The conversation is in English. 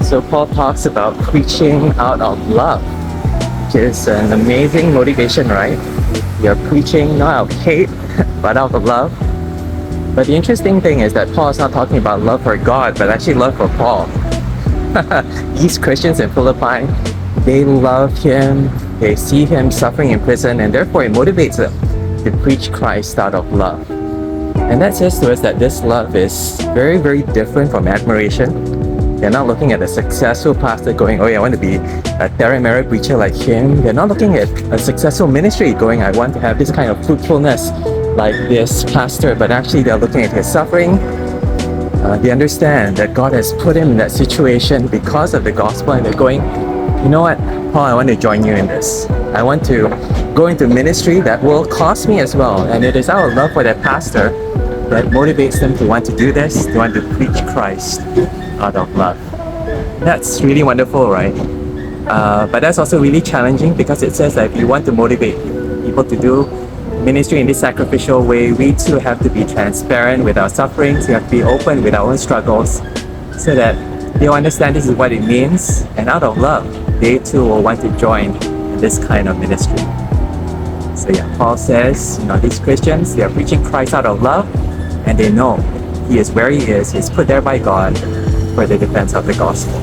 So Paul talks about preaching out of love, which is an amazing motivation, right? You're preaching not out of hate, but out of love. But the interesting thing is that Paul is not talking about love for God, but actually love for Paul. These Christians in Philippi, they love him, they see him suffering in prison, and therefore it motivates them to preach Christ out of love. And that says to us that this love is very, very different from admiration. They're not looking at a successful pastor going, oh yeah, I want to be a Terry Merritt preacher like him. They're not looking at a successful ministry going, I want to have this kind of fruitfulness like this pastor, but actually they're looking at his suffering. They understand that God has put him in that situation because of the gospel, and they're going, you know what, Paul, I want to join you in this. I want to go into ministry that will cost me as well. And it is our love for that pastor that motivates them to want to do this, to want to preach Christ out of love. That's really wonderful, right? But that's also really challenging, because it says that if you want to motivate people to do ministry in this sacrificial way, we too have to be transparent with our sufferings. We have to be open with our own struggles, so that they'll understand this is what it means, and out of love, they too will want to join this kind of ministry. So yeah, Paul says, these Christians, they are preaching Christ out of love, and they know he is where he is. He's put there by God for the defense of the gospel.